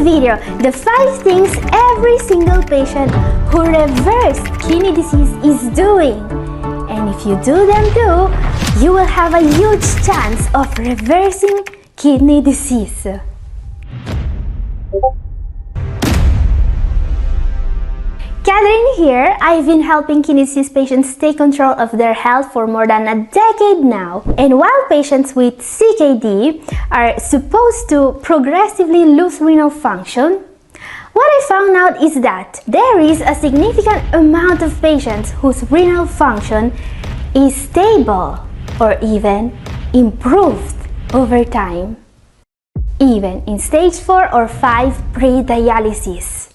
video the 5 things every single patient who reversed kidney disease is doing. And if you do them too, you will have a huge chance of reversing kidney disease. Catherine here. I've been helping kidney disease patients take control of their health for more than a decade now. And while patients with CKD are supposed to progressively lose renal function, what I found out is that there is a significant amount of patients whose renal function is stable or even improved over time, even in stage 4 or 5 pre-dialysis.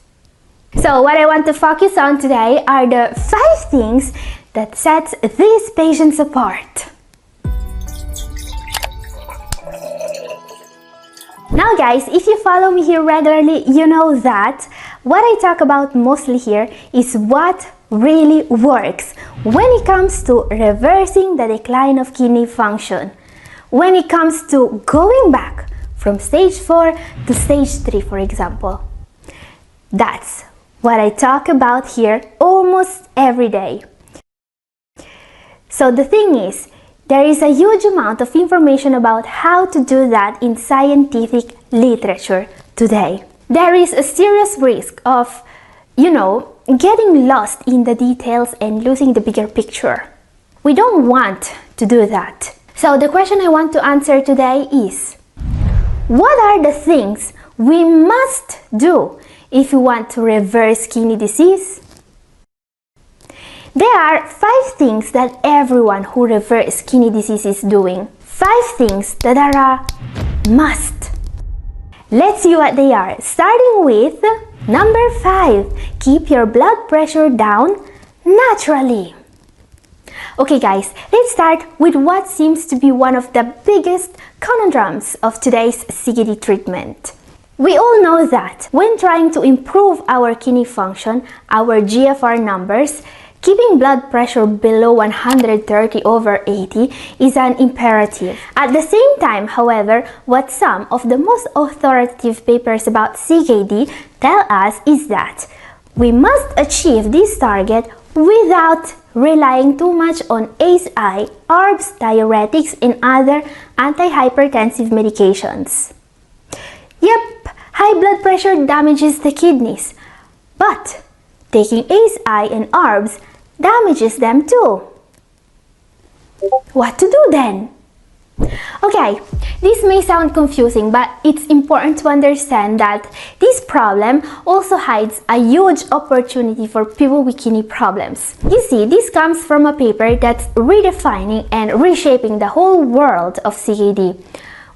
So what I want to focus on today are the 5 things that sets these patients apart. Now guys, if you follow me here regularly, you know that what I talk about mostly here is what really works when it comes to reversing the decline of kidney function, when it comes to going back from stage 4 to stage 3, for example. That's what I talk about here almost every day. So the thing is, there is a huge amount of information about how to do that in scientific literature today. There is a serious risk of, getting lost in the details and losing the bigger picture. We don't want to do that. So the question I want to answer today is, what are the things we must do if you want to reverse kidney disease? There are 5 things that everyone who reverses kidney disease is doing. 5 things that are a must. Let's see what they are. Starting with number 5, keep your blood pressure down naturally. Okay guys, let's start with what seems to be one of the biggest conundrums of today's CKD treatment. We all know that when trying to improve our kidney function, our GFR numbers, keeping blood pressure below 130/80 is an imperative. At the same time, however, what some of the most authoritative papers about CKD tell us is that we must achieve this target without relying too much on ACE-I, ARBs, diuretics, and other antihypertensive medications. Yep, high blood pressure damages the kidneys, but taking ACE-I and ARBs damages them too. What to do then? Okay, this may sound confusing, but it's important to understand that this problem also hides a huge opportunity for people with kidney problems. You see, this comes from a paper that's redefining and reshaping the whole world of CKD.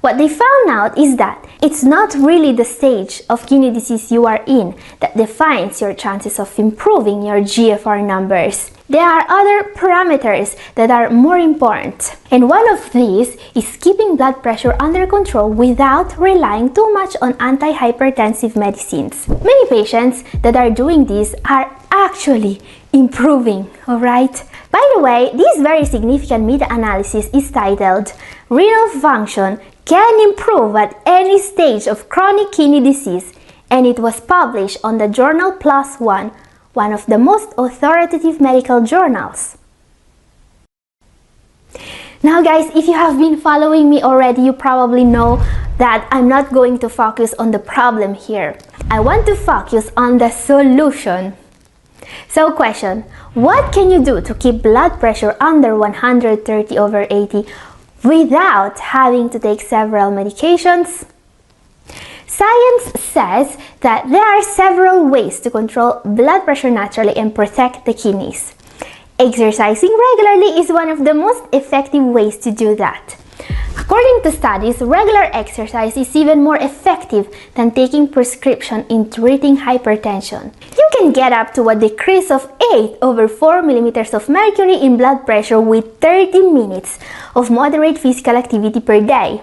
What they found out is that it's not really the stage of kidney disease you are in that defines your chances of improving your GFR numbers. There are other parameters that are more important. And one of these is keeping blood pressure under control without relying too much on antihypertensive medicines. Many patients that are doing this are actually improving, alright? By the way, this very significant meta-analysis is titled "Renal Function Can Improve at Any Stage of Chronic Kidney Disease," and it was published on the journal PLOS ONE, one of the most authoritative medical journals. Now guys, if you have been following me already, you probably know that I'm not going to focus on the problem here. I want to focus on the solution. So question, what can you do to keep blood pressure under 130/80 without having to take several medications? Science says that there are several ways to control blood pressure naturally and protect the kidneys. Exercising regularly is one of the most effective ways to do that. According to studies, regular exercise is even more effective than taking prescription in treating hypertension. You can get up to a decrease of 8/4 millimeters of mercury in blood pressure with 30 minutes of moderate physical activity per day.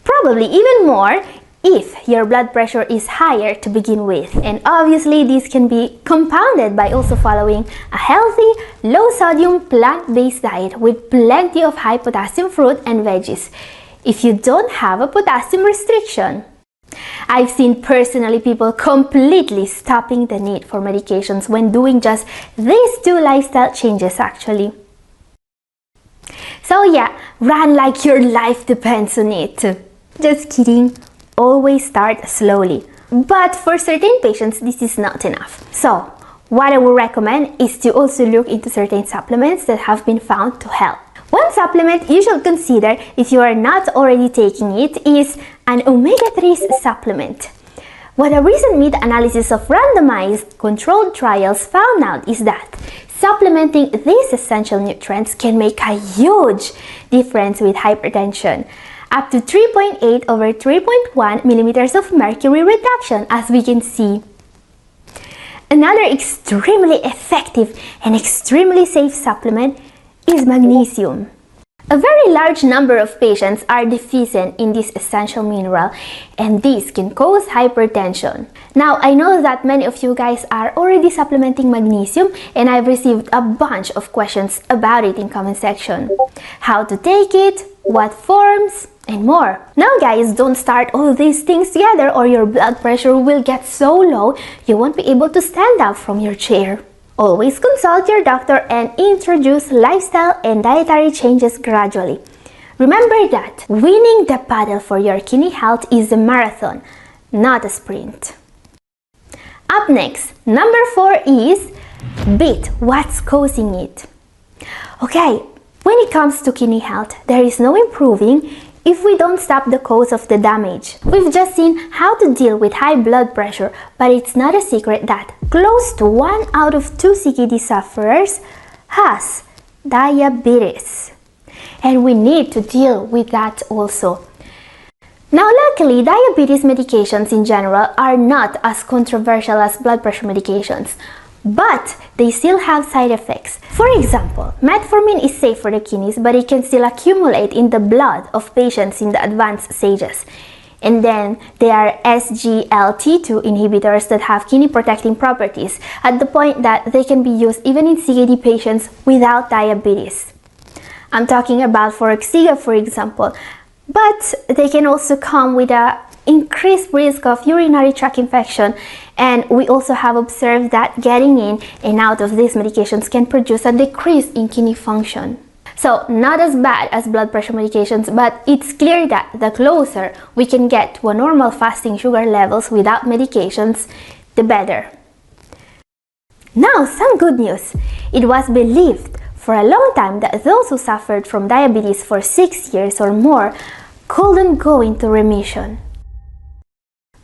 Probably even more if your blood pressure is higher to begin with. And obviously, this can be compounded by also following a healthy, low-sodium, plant-based diet with plenty of high-potassium fruit and veggies. If you don't have a potassium restriction, I've seen personally people completely stopping the need for medications when doing just these two lifestyle changes actually. So yeah, run like your life depends on it. Just kidding, always start slowly. But for certain patients, this is not enough. So, what I would recommend is to also look into certain supplements that have been found to help. One supplement you should consider if you are not already taking it is an omega-3 supplement. What a recent meta-analysis of randomized controlled trials found out is that supplementing these essential nutrients can make a huge difference with hypertension. Up to 3.8 over 3.1 millimeters of mercury reduction, as we can see. Another extremely effective and extremely safe supplement is magnesium. A very large number of patients are deficient in this essential mineral, and this can cause hypertension. Now, I know that many of you guys are already supplementing magnesium, and I've received a bunch of questions about it in comment section. How to take it, what forms, and more. Now guys, don't start all these things together or your blood pressure will get so low you won't be able to stand up from your chair. Always consult your doctor and introduce lifestyle and dietary changes gradually. Remember that winning the battle for your kidney health is a marathon, not a sprint. Up next, number 4 is beat what's causing it. Okay, when it comes to kidney health, there is no improving if we don't stop the cause of the damage. We've just seen how to deal with high blood pressure, but it's not a secret that close to 1 out of 2 CKD sufferers has diabetes. And we need to deal with that also. Now, luckily, diabetes medications in general are not as controversial as blood pressure medications, but they still have side effects. For example, metformin is safe for the kidneys, but it can still accumulate in the blood of patients in the advanced stages. And then there are SGLT2 inhibitors that have kidney protecting properties at the point that they can be used even in CKD patients without diabetes. I'm talking about Forxiga, for example, but they can also come with a increased risk of urinary tract infection, and we also have observed that getting in and out of these medications can produce a decrease in kidney function. So not as bad as blood pressure medications, but it's clear that the closer we can get to a normal fasting sugar levels without medications, the better. Now, some good news. It was believed for a long time that those who suffered from diabetes for 6 years or more couldn't go into remission.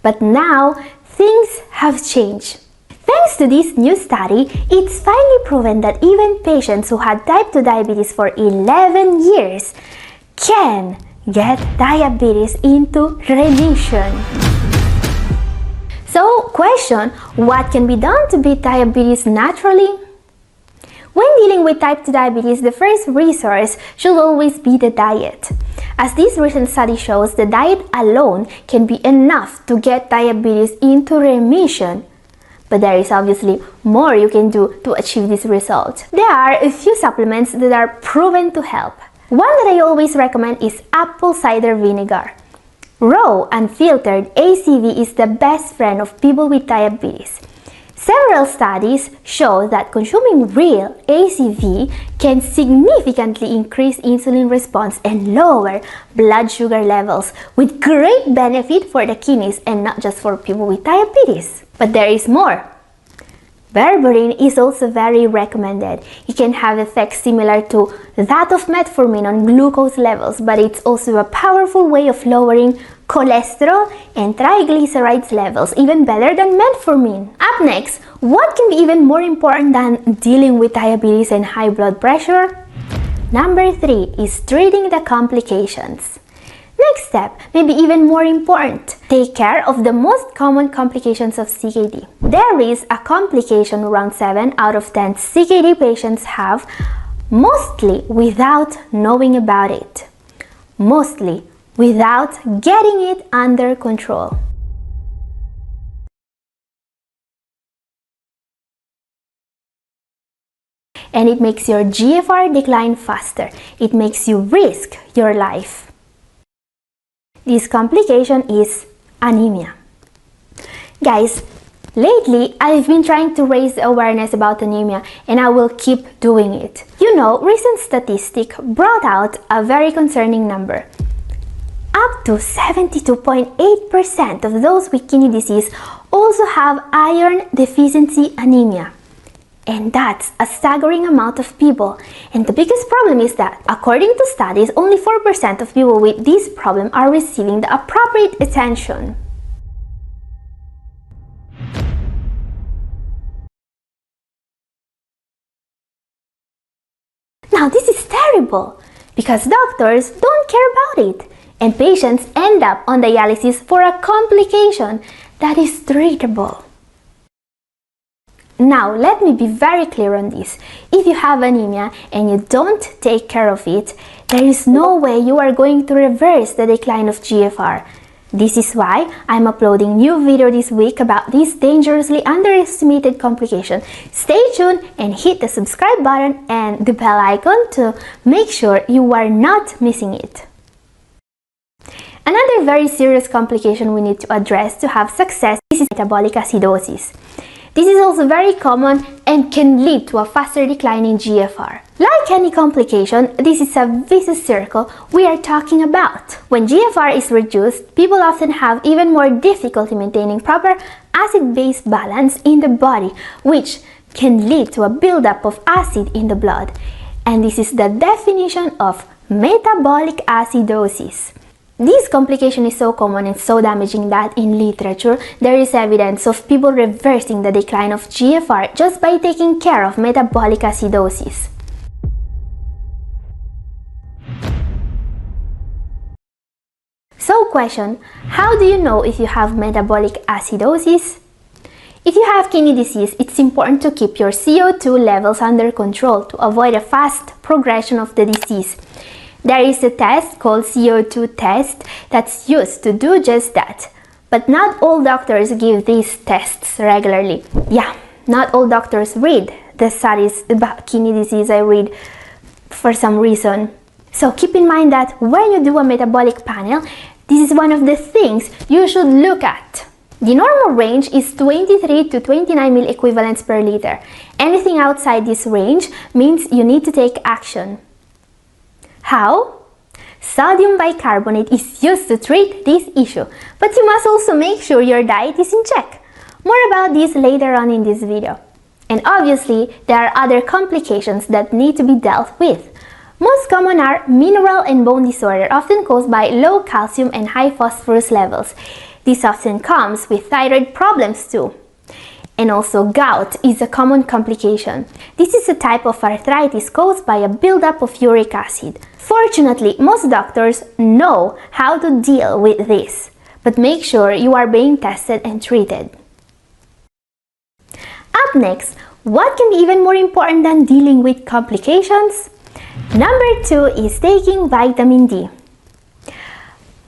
But now, things have changed. Thanks to this new study, it's finally proven that even patients who had type 2 diabetes for 11 years can get diabetes into remission. So, question, what can be done to beat diabetes naturally? When dealing with type 2 diabetes, the first resource should always be the diet. As this recent study shows, the diet alone can be enough to get diabetes into remission. But there is obviously more you can do to achieve this result. There are a few supplements that are proven to help. One that I always recommend is apple cider vinegar. Raw, unfiltered ACV is the best friend of people with diabetes. Several studies show that consuming real ACV can significantly increase insulin response and lower blood sugar levels, with great benefit for the kidneys and not just for people with diabetes. But there is more. Berberine is also very recommended. It can have effects similar to that of metformin on glucose levels, but it's also a powerful way of lowering cholesterol and triglycerides levels, even better than metformin. Up next, what can be even more important than dealing with diabetes and high blood pressure? Number 3 is treating the complications. Next step, maybe even more important, take care of the most common complications of CKD. There is a complication around 7 out of 10 CKD patients have, mostly without knowing about it. Mostly without getting it under control. And it makes your GFR decline faster. It makes you risk your life. This complication is anemia. Guys, lately I've been trying to raise awareness about anemia, and I will keep doing it. You know, recent statistic brought out a very concerning number. Up to 72.8% of those with kidney disease also have iron deficiency anemia. And that's a staggering amount of people. And the biggest problem is that, according to studies, only 4% of people with this problem are receiving the appropriate attention. Now this is terrible, because doctors don't care about it, and patients end up on dialysis for a complication that is treatable. Now, let me be very clear on this. If you have anemia and you don't take care of it, there is no way you are going to reverse the decline of GFR. This is why I'm uploading new video this week about this dangerously underestimated complication. Stay tuned and hit the subscribe button and the bell icon to make sure you are not missing it. Another very serious complication we need to address to have success is metabolic acidosis. This is also very common and can lead to a faster decline in GFR. Like any complication, this is a vicious circle we are talking about. When GFR is reduced, people often have even more difficulty maintaining proper acid-base balance in the body, which can lead to a buildup of acid in the blood. And this is the definition of metabolic acidosis. This complication is so common and so damaging that in literature there is evidence of people reversing the decline of GFR just by taking care of metabolic acidosis. So question, how do you know if you have metabolic acidosis? If you have kidney disease, it's important to keep your CO2 levels under control to avoid a fast progression of the disease. There is a test called CO2 test that's used to do just that. But not all doctors give these tests regularly. Yeah, not all doctors read the studies about kidney disease I read for some reason. So keep in mind that when you do a metabolic panel, this is one of the things you should look at. The normal range is 23 to 29 ml equivalents per liter. Anything outside this range means you need to take action. How? Sodium bicarbonate is used to treat this issue, but you must also make sure your diet is in check. More about this later on in this video. And obviously, there are other complications that need to be dealt with. Most common are mineral and bone disorder, often caused by low calcium and high phosphorus levels. This often comes with thyroid problems too. And also gout is a common complication. This is a type of arthritis caused by a buildup of uric acid. Fortunately, most doctors know how to deal with this, but make sure you are being tested and treated. Up next, what can be even more important than dealing with complications? Number 2 is taking vitamin D.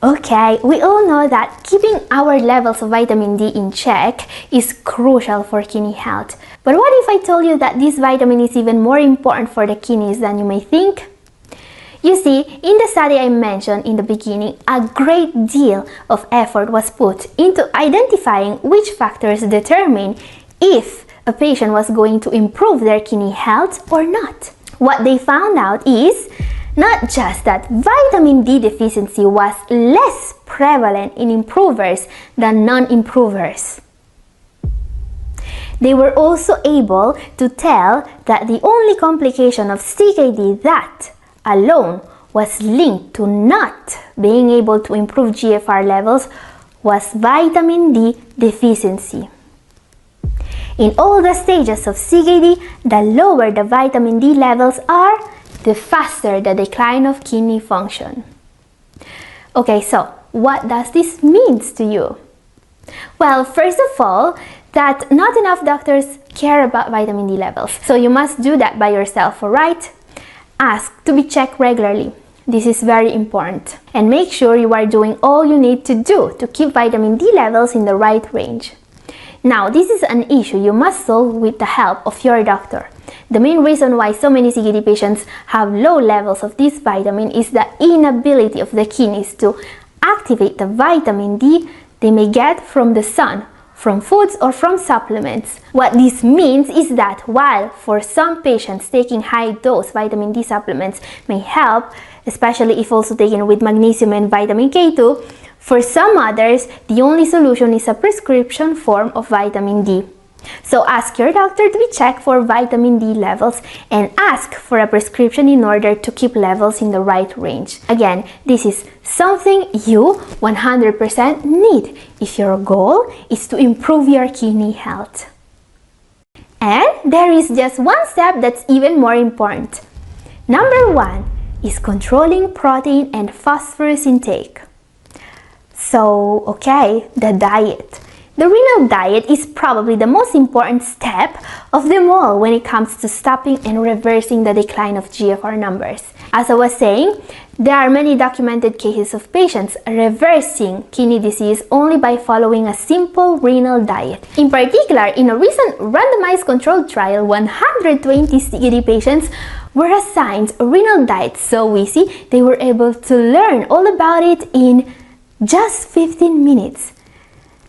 Okay, we all know that keeping our levels of vitamin D in check is crucial for kidney health. But what if I told you that this vitamin is even more important for the kidneys than you may think? You see, in the study I mentioned in the beginning, a great deal of effort was put into identifying which factors determine if a patient was going to improve their kidney health or not. What they found out is not just that vitamin D deficiency was less prevalent in improvers than non-improvers. They were also able to tell that the only complication of CKD that alone was linked to not being able to improve GFR levels was vitamin D deficiency. In all the stages of CKD, the lower the vitamin D levels are, the faster the decline of kidney function. Okay, so what does this mean to you? Well, first of all, that not enough doctors care about vitamin D levels. So you must do that by yourself, alright? Ask to be checked regularly. This is very important. And make sure you are doing all you need to do to keep vitamin D levels in the right range. Now, this is an issue you must solve with the help of your doctor. The main reason why so many CKD patients have low levels of this vitamin is the inability of the kidneys to activate the vitamin D they may get from the sun, from foods or from supplements. What this means is that while for some patients taking high dose vitamin D supplements may help, especially if also taken with magnesium and vitamin K2, for some others, the only solution is a prescription form of vitamin D. So ask your doctor to be checked for vitamin D levels and ask for a prescription in order to keep levels in the right range. Again, this is something you 100% need if your goal is to improve your kidney health. And there is just one step that's even more important. Number 1 is controlling protein and phosphorus intake. So, okay, the diet. The renal diet is probably the most important step of them all when it comes to stopping and reversing the decline of GFR numbers. As I was saying, there are many documented cases of patients reversing kidney disease only by following a simple renal diet. In particular, in a recent randomized controlled trial, 120 CKD patients were assigned a renal diet so easy they were able to learn all about it in just 15 minutes.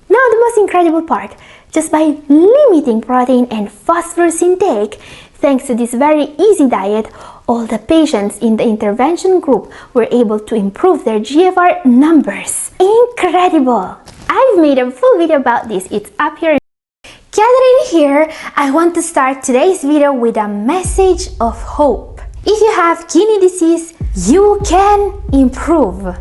Now the most incredible part, just by limiting protein and phosphorus intake, thanks to this very easy diet, all the patients in the intervention group were able to improve their GFR numbers. Incredible! I've made a full video about this, it's up here. Catherine here, I want to start today's video with a message of hope. If you have kidney disease, you can improve.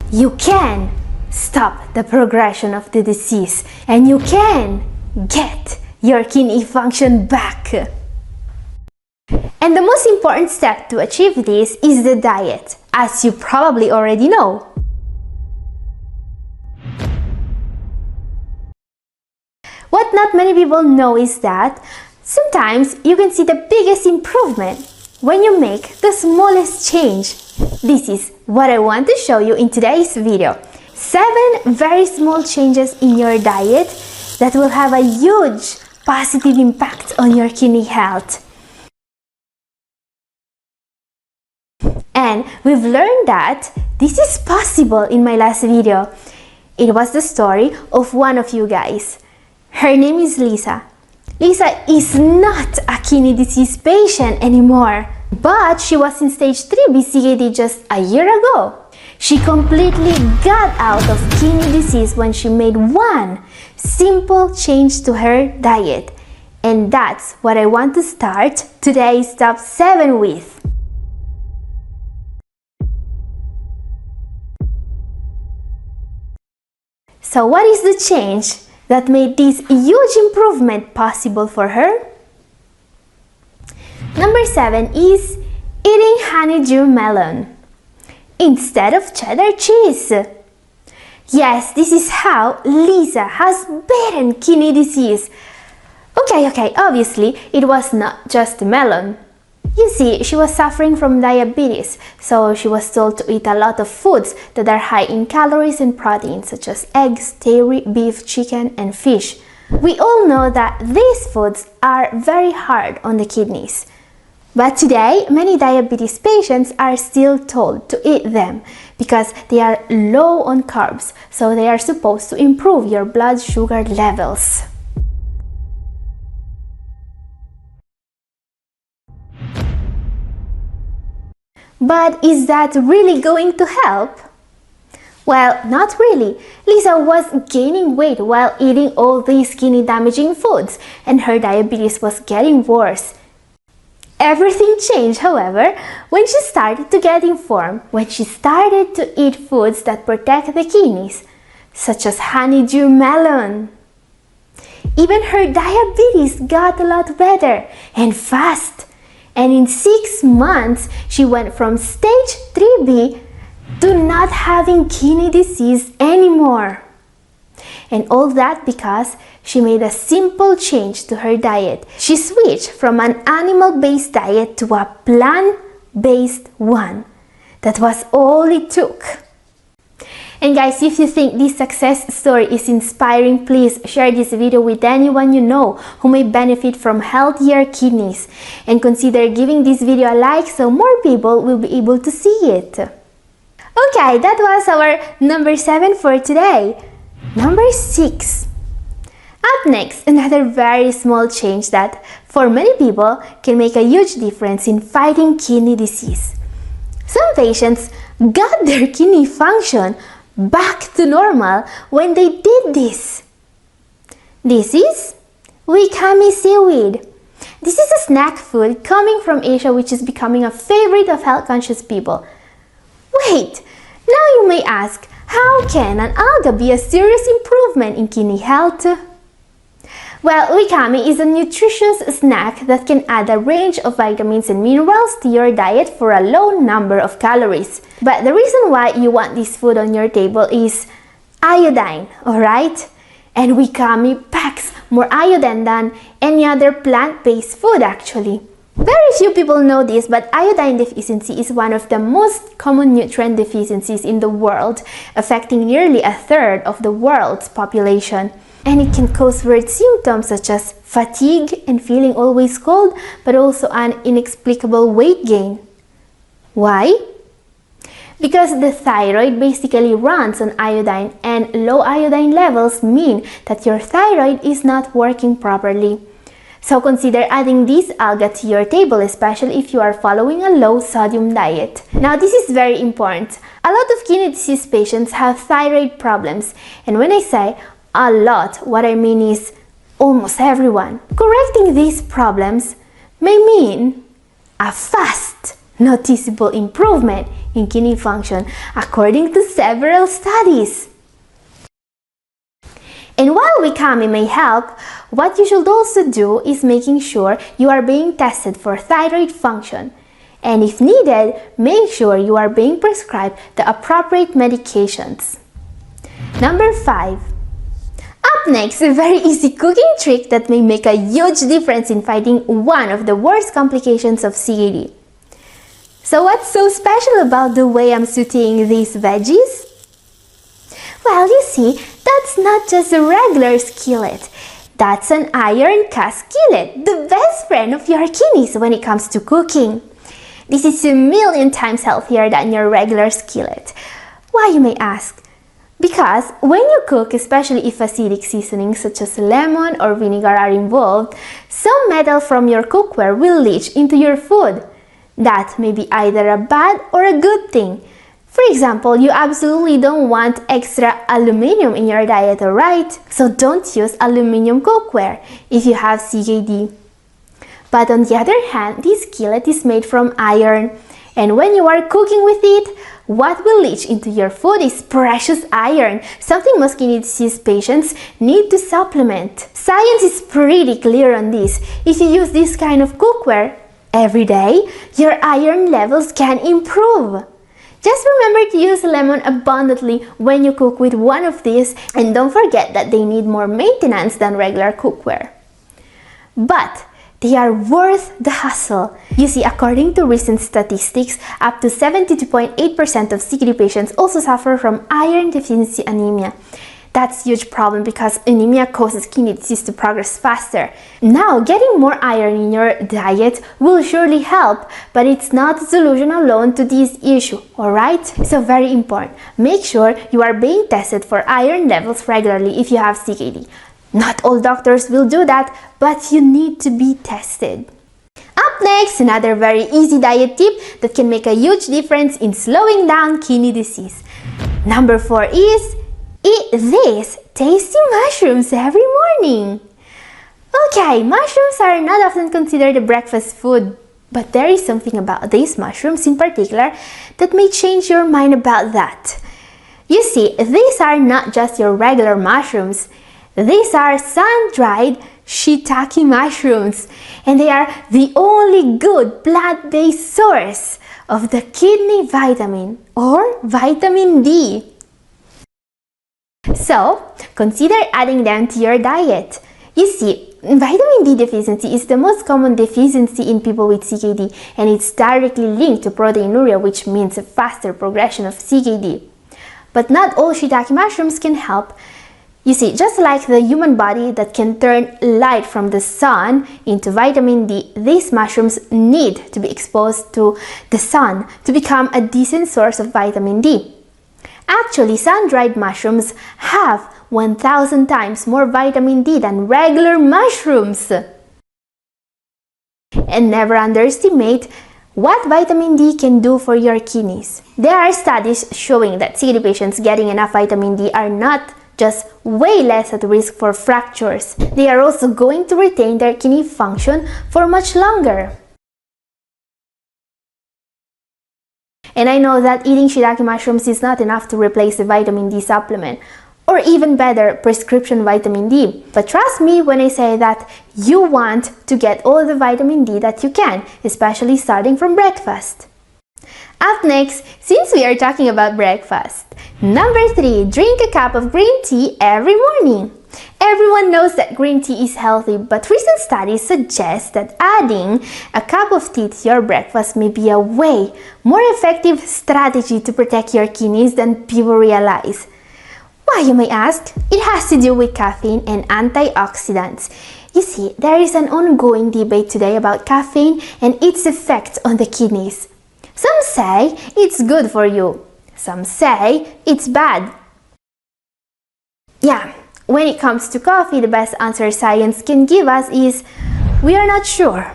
You can stop the progression of the disease and you can get your kidney function back. And the most important step to achieve this is the diet, as you probably already know. What not many people know is that sometimes you can see the biggest improvement when you make the smallest change. This is what I want to show you in today's video. 7 very small changes in your diet that will have a huge positive impact on your kidney health. And we've learned that this is possible in my last video. It was the story of one of you guys. Her name is Lisa. Lisa is not a kidney disease patient anymore, but she was in stage 3B CKD just a year ago. She completely got out of kidney disease when she made one simple change to her diet. And that's what I want to start today's top 7 with. So what is the change that made this huge improvement possible for her? Number 7 is eating honeydew melon instead of cheddar cheese. Yes, this is how Lisa has beaten kidney disease. Okay, obviously it was not just melon. You see, she was suffering from diabetes, so she was told to eat a lot of foods that are high in calories and protein, such as eggs, dairy, beef, chicken, and fish. We all know that these foods are very hard on the kidneys. But today, many diabetes patients are still told to eat them because they are low on carbs, so they are supposed to improve your blood sugar levels. But is that really going to help? Well, not really. Lisa was gaining weight while eating all these kidney damaging foods, and her diabetes was getting worse. Everything changed, however, when she started to get informed, when she started to eat foods that protect the kidneys, such as honeydew melon. Even her diabetes got a lot better and fast. And in 6 months, she went from stage 3B to not having kidney disease anymore. And all that because she made a simple change to her diet. She switched from an animal-based diet to a plant-based one. That was all it took. And guys, if you think this success story is inspiring, please share this video with anyone you know who may benefit from healthier kidneys. And consider giving this video a like so more people will be able to see it. Okay, that was our number 7 for today. Number 6. Up next, another very small change that for many people can make a huge difference in fighting kidney disease. Some patients got their kidney function back to normal when they did this. This is wakame seaweed. This is a snack food coming from Asia which is becoming a favorite of health-conscious people. Wait, now you may ask, how can an alga be a serious improvement in kidney health? Well, wakame is a nutritious snack that can add a range of vitamins and minerals to your diet for a low number of calories. But the reason why you want this food on your table is iodine, alright? And wakame packs more iodine than any other plant-based food actually. Very few people know this, but iodine deficiency is one of the most common nutrient deficiencies in the world, affecting nearly a third of the world's population. And it can cause weird symptoms such as fatigue and feeling always cold, but also an inexplicable weight gain. Why? Because the thyroid basically runs on iodine, and low iodine levels mean that your thyroid is not working properly. So consider adding this alga to your table, especially if you are following a low sodium diet. Now this is very important. A lot of kidney disease patients have thyroid problems, and when I say a lot, what I mean is almost everyone. Correcting these problems may mean a fast, noticeable improvement in kidney function, according to several studies. And while wakame may help, what you should also do is making sure you are being tested for thyroid function. And if needed, make sure you are being prescribed the appropriate medications. Number 5. Up next, a very easy cooking trick that may make a huge difference in fighting one of the worst complications of CKD. So what's so special about the way I'm sauteing these veggies? Well, you see, that's not just a regular skillet. That's an iron cast skillet, the best friend of your kidneys when it comes to cooking. This is 1,000,000 times healthier than your regular skillet. Why, you may ask? Because when you cook, especially if acidic seasonings such as lemon or vinegar are involved, some metal from your cookware will leach into your food. That may be either a bad or a good thing. For example, you absolutely don't want extra aluminum in your diet, alright? So don't use aluminum cookware if you have CKD. But on the other hand, this skillet is made from iron, and when you are cooking with it, what will leach into your food is precious iron, something most kidney disease patients need to supplement. Science is pretty clear on this. If you use this kind of cookware every day, your iron levels can improve. Just remember to use lemon abundantly when you cook with one of these, and don't forget that they need more maintenance than regular cookware. But they are worth the hassle. You see, according to recent statistics, up to 72.8% of CKD patients also suffer from iron deficiency anemia. That's a huge problem because anemia causes kidney disease to progress faster. Now, getting more iron in your diet will surely help, but it's not a solution alone to this issue, alright? So very important, make sure you are being tested for iron levels regularly if you have CKD. Not all doctors will do that, but you need to be tested. Up next, another very easy diet tip that can make a huge difference in slowing down kidney disease. Number 4 is eat these tasty mushrooms every morning. Okay, mushrooms are not often considered a breakfast food, but there is something about these mushrooms in particular that may change your mind about that. You see, these are not just your regular mushrooms. These are sun-dried shiitake mushrooms, and they are the only good plant-based source of the kidney vitamin or vitamin D. So, consider adding them to your diet. You see, vitamin D deficiency is the most common deficiency in people with CKD, and it's directly linked to proteinuria, which means a faster progression of CKD. But not all shiitake mushrooms can help. You see, just like the human body that can turn light from the sun into vitamin D, these mushrooms need to be exposed to the sun to become a decent source of vitamin D. Actually, sun-dried mushrooms have 1,000 times more vitamin D than regular mushrooms. And never underestimate what vitamin D can do for your kidneys. There are studies showing that CKD patients getting enough vitamin D are not just way less at risk for fractures. They are also going to retain their kidney function for much longer. And I know that eating shiitake mushrooms is not enough to replace the vitamin D supplement, or even better, prescription vitamin D. But trust me when I say that you want to get all the vitamin D that you can, especially starting from breakfast. Up next, since we are talking about breakfast, number 3, drink a cup of green tea every morning. Everyone knows that green tea is healthy, but recent studies suggest that adding a cup of tea to your breakfast may be a way more effective strategy to protect your kidneys than people realize. Why, you may ask? It has to do with caffeine and antioxidants. You see, there is an ongoing debate today about caffeine and its effects on the kidneys. Some say it's good for you. Some say it's bad. Yeah, when it comes to coffee, the best answer science can give us is we are not sure.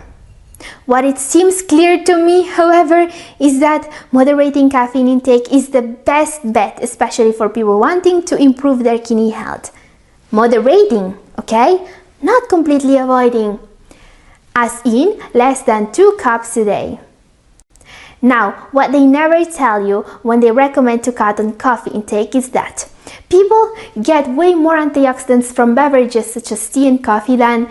What it seems clear to me, however, is that moderating caffeine intake is the best bet, especially for people wanting to improve their kidney health. Moderating, okay? Not completely avoiding, as in less than 2 cups a day. Now, what they never tell you when they recommend to cut on coffee intake is that people get way more antioxidants from beverages such as tea and coffee than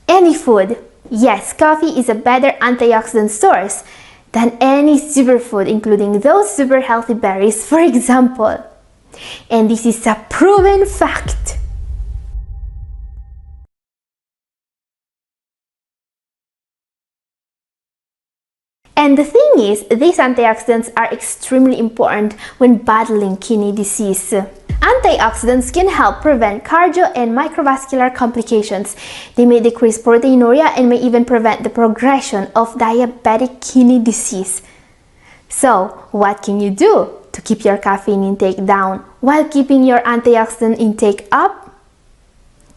any food. Yes, coffee is a better antioxidant source than any superfood, including those super healthy berries, for example. And this is a proven fact. And the thing is, these antioxidants are extremely important when battling kidney disease. Antioxidants can help prevent cardio and microvascular complications. They may decrease proteinuria and may even prevent the progression of diabetic kidney disease. So, what can you do to keep your caffeine intake down while keeping your antioxidant intake up?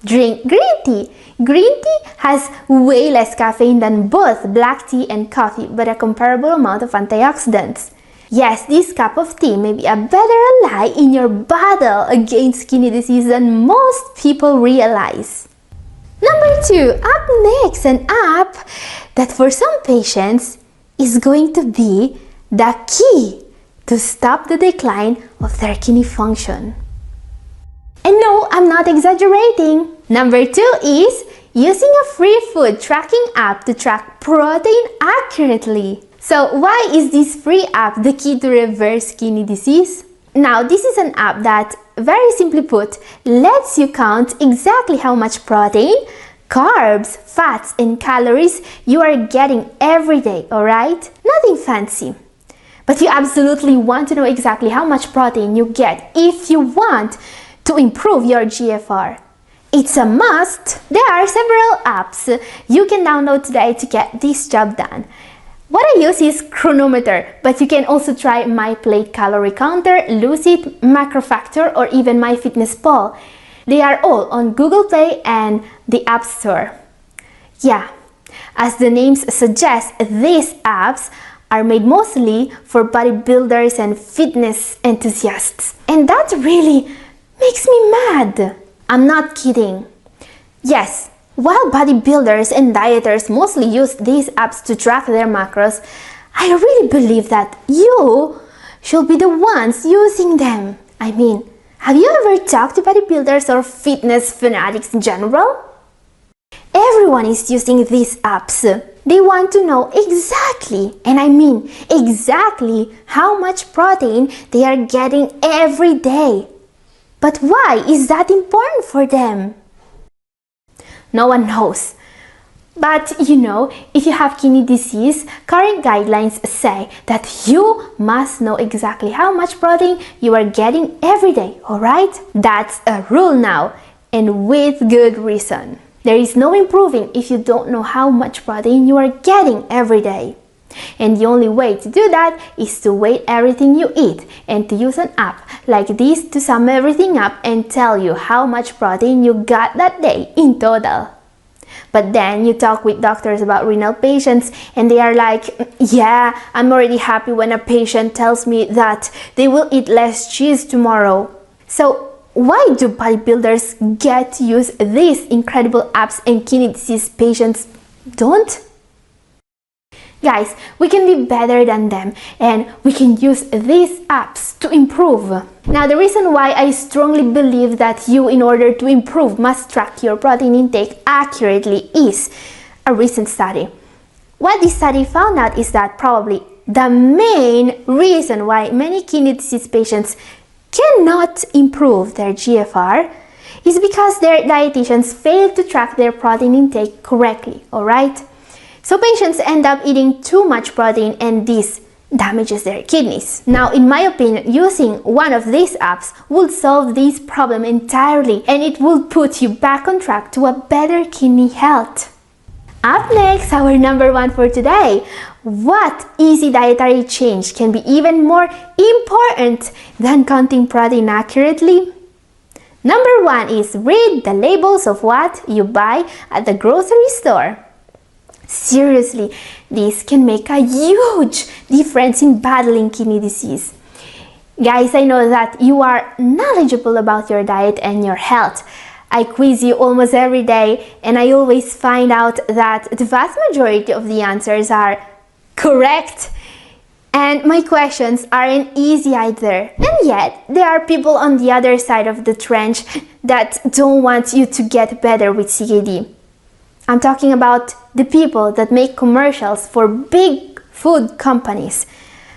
Drink green tea. Green tea has way less caffeine than both black tea and coffee, but a comparable amount of antioxidants. Yes, this cup of tea may be a better ally in your battle against kidney disease than most people realize. Number 2, up next, an app that for some patients is going to be the key to stop the decline of their kidney function. And no, I'm not exaggerating. Number 2 is using a free food tracking app to track protein accurately. So why is this free app the key to reverse kidney disease? Now, this is an app that, very simply put, lets you count exactly how much protein, carbs, fats, and calories you are getting every day, alright? Nothing fancy. But you absolutely want to know exactly how much protein you get if you want to improve your GFR. It's a must. There are several apps you can download today to get this job done. What I use is Chronometer, but you can also try My Plate Calorie Counter, Lucid, MacroFactor, or even MyFitnessPal. They are all on Google Play and the App Store. Yeah, as the names suggest, these apps are made mostly for bodybuilders and fitness enthusiasts. And that really makes me mad. I'm not kidding. Yes, while bodybuilders and dieters mostly use these apps to track their macros, I really believe that you should be the ones using them. I mean, have you ever talked to bodybuilders or fitness fanatics in general? Everyone is using these apps. They want to know exactly, and I mean exactly, how much protein they are getting every day. But why is that important for them? No one knows. But you know, if you have kidney disease, current guidelines say that you must know exactly how much protein you are getting every day, alright? That's a rule now, and with good reason. There is no improving if you don't know how much protein you are getting every day. And the only way to do that is to weigh everything you eat and to use an app like this to sum everything up and tell you how much protein you got that day in total. But then you talk with doctors about renal patients and they are like, yeah, I'm already happy when a patient tells me that they will eat less cheese tomorrow. So why do bodybuilders get to use these incredible apps and kidney disease patients don't? Guys, we can be better than them and we can use these apps to improve. Now, the reason why I strongly believe that you, in order to improve, must track your protein intake accurately is a recent study. What this study found out is that probably the main reason why many kidney disease patients cannot improve their GFR is because their dietitians fail to track their protein intake correctly, alright? So patients end up eating too much protein and this damages their kidneys. Now, in my opinion, using one of these apps will solve this problem entirely and it will put you back on track to a better kidney health. Up next, our number one for today. What easy dietary change can be even more important than counting protein accurately? Number one is read the labels of what you buy at the grocery store. Seriously, this can make a huge difference in battling kidney disease. Guys, I know that you are knowledgeable about your diet and your health. I quiz you almost every day and I always find out that the vast majority of the answers are correct. And my questions aren't easy either. And yet, there are people on the other side of the trench that don't want you to get better with CKD. I'm talking about the people that make commercials for big food companies.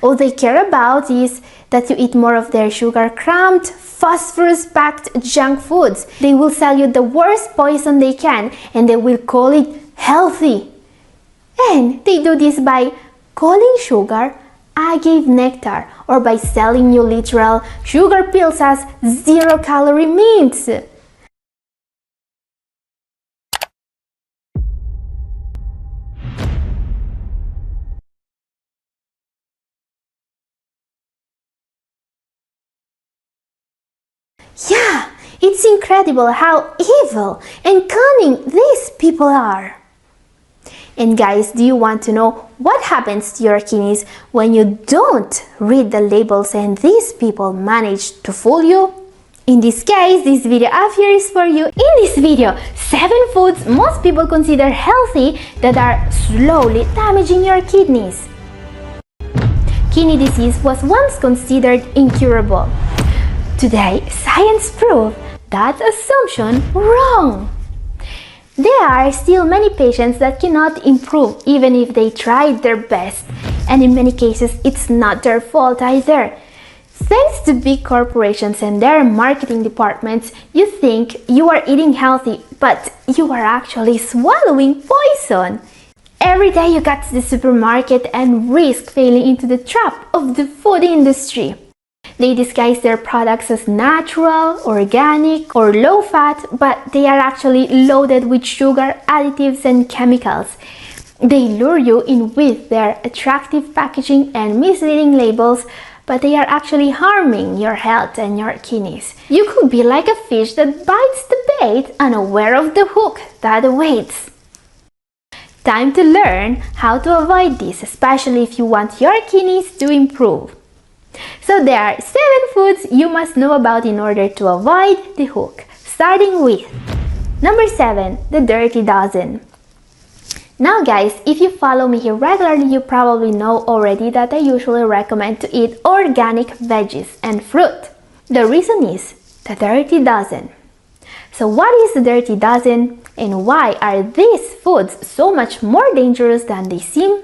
All they care about is that you eat more of their sugar-cramped, phosphorus-packed junk foods. They will sell you the worst poison they can and they will call it healthy. And they do this by calling sugar agave nectar or by selling you literal sugar pills as zero-calorie mints. Yeah, it's incredible how evil and cunning these people are. And guys, do you want to know what happens to your kidneys when you don't read the labels and these people manage to fool you? In this case, this video up here is for you. In this video, 7 foods most people consider healthy that are slowly damaging your kidneys. Kidney disease was once considered incurable. Today, science proved that assumption wrong. There are still many patients that cannot improve even if they tried their best, and in many cases it's not their fault either. Thanks to big corporations and their marketing departments, you think you are eating healthy, but you are actually swallowing poison. Every day you go to the supermarket and risk falling into the trap of the food industry. They disguise their products as natural, organic, or low-fat, but they are actually loaded with sugar, additives, and chemicals. They lure you in with their attractive packaging and misleading labels, but they are actually harming your health and your kidneys. You could be like a fish that bites the bait, unaware of the hook that awaits. Time to learn how to avoid this, especially if you want your kidneys to improve. So there are 7 foods you must know about in order to avoid the hook, starting with number 7, the dirty dozen. Now guys, if you follow me here regularly, you probably know already that I usually recommend to eat organic veggies and fruit. The reason is the dirty dozen. So what is the dirty dozen and why are these foods so much more dangerous than they seem?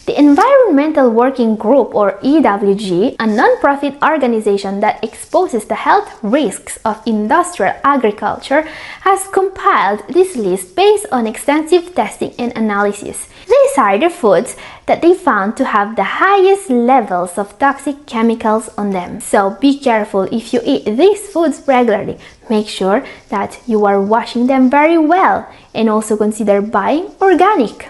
The Environmental Working Group, or EWG, a non-profit organization that exposes the health risks of industrial agriculture, has compiled this list based on extensive testing and analysis. These are the foods that they found to have the highest levels of toxic chemicals on them. So be careful if you eat these foods regularly. Make sure that you are washing them very well, and also consider buying organic.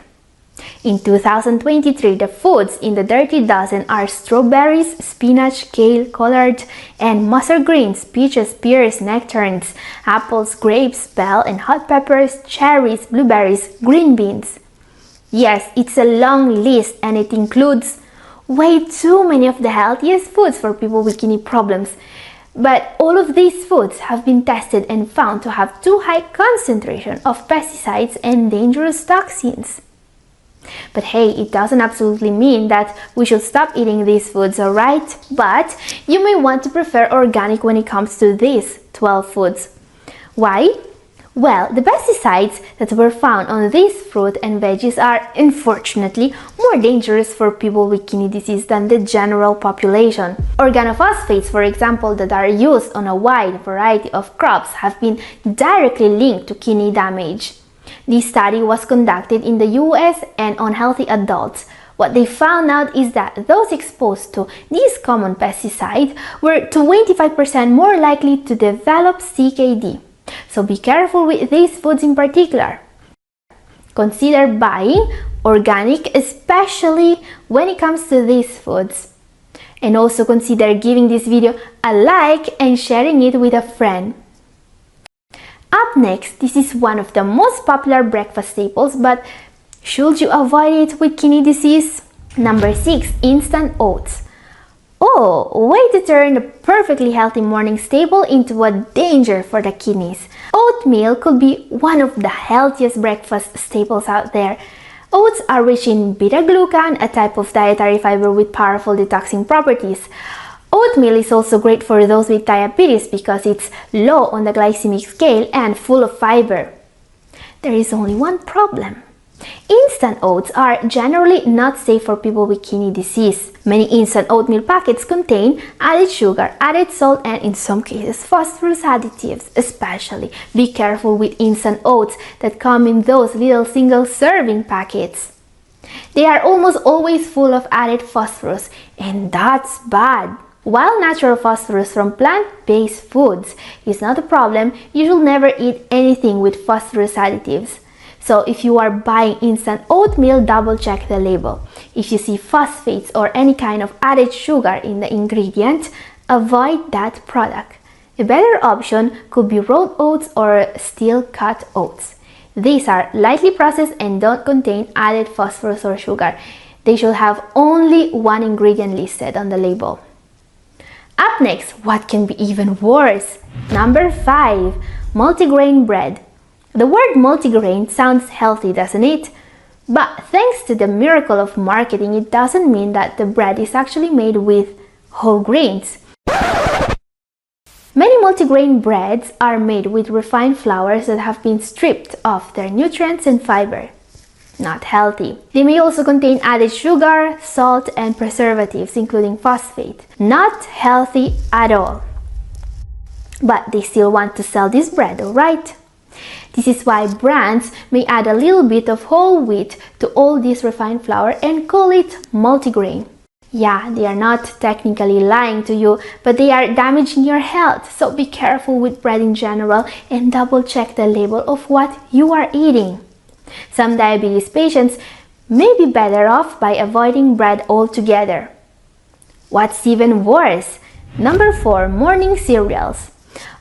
In 2023, the foods in the Dirty Dozen are strawberries, spinach, kale, collard, and mustard greens, peaches, pears, nectarines, apples, grapes, bell and hot peppers, cherries, blueberries, green beans. Yes, it's a long list, and it includes way too many of the healthiest foods for people with kidney problems. But all of these foods have been tested and found to have too high concentration of pesticides and dangerous toxins. But hey, it doesn't absolutely mean that we should stop eating these foods, alright? But you may want to prefer organic when it comes to these 12 foods. Why? Well, the pesticides that were found on these fruit and veggies are, unfortunately, more dangerous for people with kidney disease than the general population. Organophosphates, for example, that are used on a wide variety of crops have been directly linked to kidney damage. This study was conducted in the US and on healthy adults. What they found out is that those exposed to these common pesticides were 25% more likely to develop CKD. So be careful with these foods in particular. Consider buying organic, especially when it comes to these foods. And also consider giving this video a like and sharing it with a friend. Up next, this is one of the most popular breakfast staples, but should you avoid it with kidney disease? Number 6. Instant oats. Oh, way to turn a perfectly healthy morning staple into a danger for the kidneys. Oatmeal could be one of the healthiest breakfast staples out there. Oats are rich in beta-glucan, a type of dietary fiber with powerful detoxing properties. Oatmeal is also great for those with diabetes because it's low on the glycemic scale and full of fiber. There is only one problem. Instant oats are generally not safe for people with kidney disease. Many instant oatmeal packets contain added sugar, added salt, and in some cases phosphorus additives. Especially be careful with instant oats that come in those little single serving packets. They are almost always full of added phosphorus, and that's bad. While natural phosphorus from plant-based foods is not a problem, you should never eat anything with phosphorus additives. So if you are buying instant oatmeal, double check the label. If you see phosphates or any kind of added sugar in the ingredient, avoid that product. A better option could be rolled oats or steel cut oats. These are lightly processed and don't contain added phosphorus or sugar. They should have only one ingredient listed on the label. Up next, what can be even worse? Number 5. Multigrain bread. The word multigrain sounds healthy, doesn't it? But thanks to the miracle of marketing, it doesn't mean that the bread is actually made with whole grains. Many multigrain breads are made with refined flours that have been stripped of their nutrients and fiber. Not healthy. They may also contain added sugar, salt, and preservatives, including phosphate. Not healthy at all. But they still want to sell this bread, alright? This is why brands may add a little bit of whole wheat to all this refined flour and call it multigrain. Yeah, they are not technically lying to you, but they are damaging your health. So be careful with bread in general and double check the label of what you are eating. Some diabetes patients may be better off by avoiding bread altogether. What's even worse? Number 4. Morning cereals.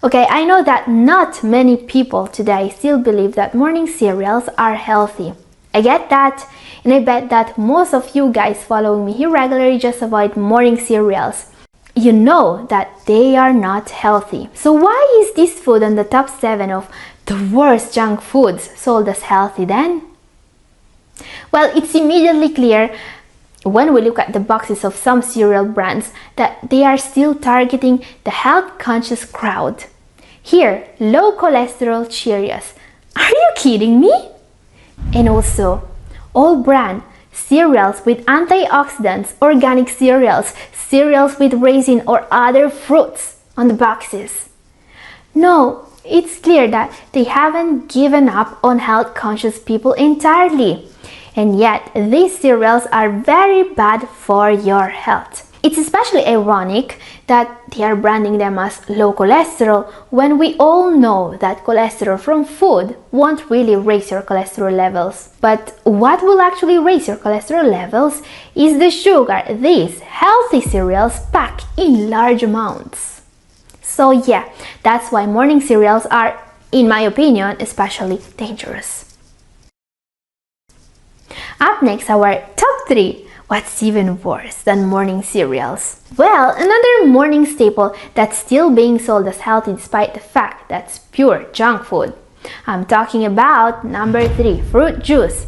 Okay, I know that not many people today still believe that morning cereals are healthy. I get that, and I bet that most of you guys following me here regularly just avoid morning cereals. You know that they are not healthy. So why is this food on the top 7 of the worst junk foods sold as healthy then? Well, it's immediately clear when we look at the boxes of some cereal brands that they are still targeting the health-conscious crowd. Here, low cholesterol Cheerios. Are you kidding me? And also, all brand cereals with antioxidants, organic cereals, cereals with raisin or other fruits on the boxes. No, it's clear that they haven't given up on health-conscious people entirely. And yet, these cereals are very bad for your health. It's especially ironic that they are branding them as low cholesterol when we all know that cholesterol from food won't really raise your cholesterol levels. But what will actually raise your cholesterol levels is the sugar these healthy cereals pack in large amounts. So yeah, that's why morning cereals are, in my opinion, especially dangerous. Up next, our top 3. What's even worse than morning cereals? Well, another morning staple that's still being sold as healthy despite the fact that's pure junk food. I'm talking about number 3, fruit juice.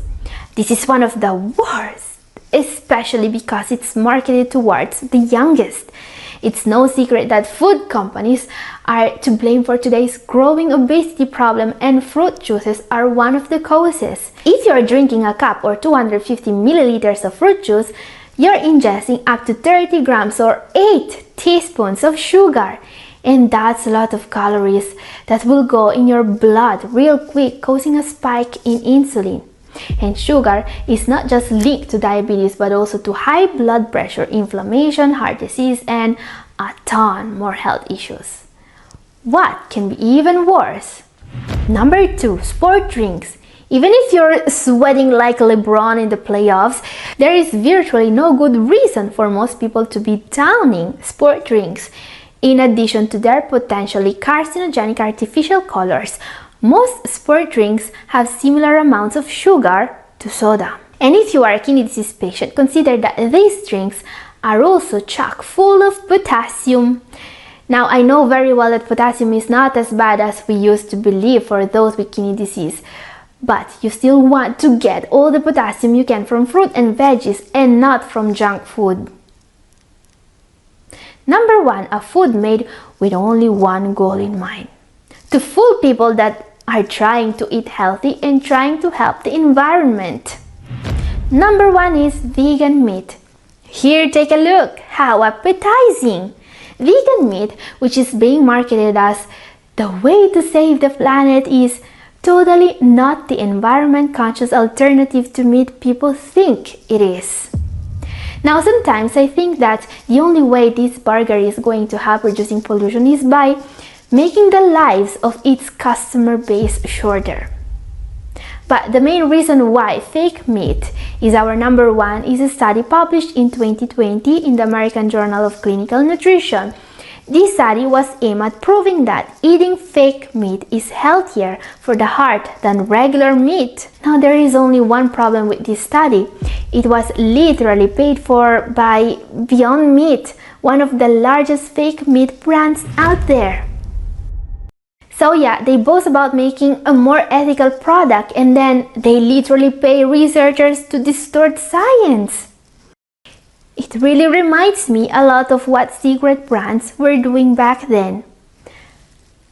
This is one of the worst, especially because it's marketed towards the youngest. It's no secret that food companies are to blame for today's growing obesity problem, and fruit juices are one of the causes. If you're drinking a cup or 250 milliliters of fruit juice, you're ingesting up to 30 grams or 8 teaspoons of sugar. And that's a lot of calories that will go in your blood real quick, causing a spike in insulin. And sugar is not just linked to diabetes but also to high blood pressure, inflammation, heart disease, and a ton more health issues. What can be even worse? Number 2, sport drinks. Even if you're sweating like LeBron in the playoffs, there is virtually no good reason for most people to be downing sport drinks. In addition to their potentially carcinogenic artificial colors, most sport drinks have similar amounts of sugar to soda. And if you are a kidney disease patient, consider that these drinks are also chock full of potassium. Now, I know very well that potassium is not as bad as we used to believe for those with kidney disease, but you still want to get all the potassium you can from fruit and veggies and not from junk food. Number 1, a food made with only one goal in mind: to fool people that are trying to eat healthy and trying to help the environment. Number 1 is vegan meat. Here, take a look. How appetizing! Vegan meat, which is being marketed as the way to save the planet, is totally not the environment-conscious alternative to meat people think it is. Now, sometimes I think that the only way this burger is going to help reducing pollution is by making the lives of its customer base shorter. But the main reason why fake meat is our number 1 is a study published in 2020 in the American Journal of Clinical Nutrition. This study was aimed at proving that eating fake meat is healthier for the heart than regular meat. Now, there is only one problem with this study. It was literally paid for by Beyond Meat, one of the largest fake meat brands out there. So yeah, they boast about making a more ethical product, and then they literally pay researchers to distort science. It really reminds me a lot of what secret brands were doing back then.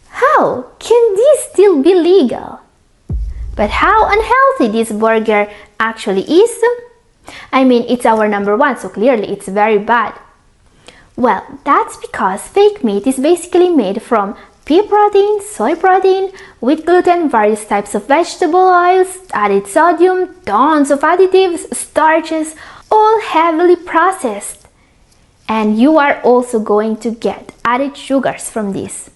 How can this still be legal? But how unhealthy this burger actually is? I mean, it's our number 1, so clearly it's very bad. Well, that's because fake meat is basically made from pea protein, soy protein, wheat gluten, various types of vegetable oils, added sodium, tons of additives, starches, all heavily processed. And you are also going to get added sugars from this.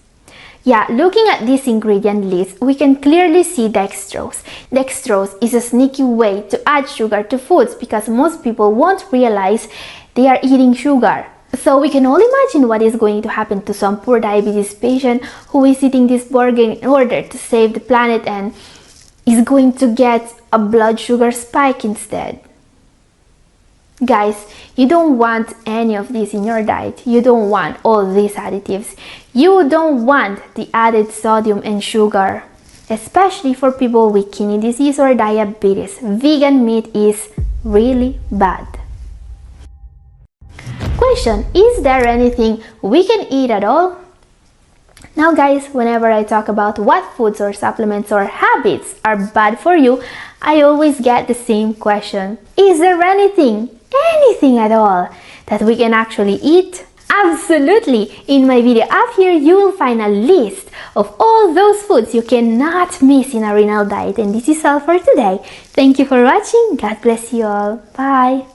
Yeah, looking at this ingredient list, we can clearly see dextrose. Dextrose is a sneaky way to add sugar to foods because most people won't realize they are eating sugar. So we can all imagine what is going to happen to some poor diabetes patient who is eating this burger in order to save the planet and is going to get a blood sugar spike instead. Guys, you don't want any of this in your diet. You don't want all these additives. You don't want the added sodium and sugar. Especially for people with kidney disease or diabetes, vegan meat is really bad. Question: is there anything we can eat at all? Now guys, whenever I talk about what foods or supplements or habits are bad for you, I always get the same question. Is there anything at all that we can actually eat? Absolutely! In my video up here, you will find a list of all those foods you cannot miss in a renal diet. And this is all for today. Thank you for watching. God bless you all. Bye!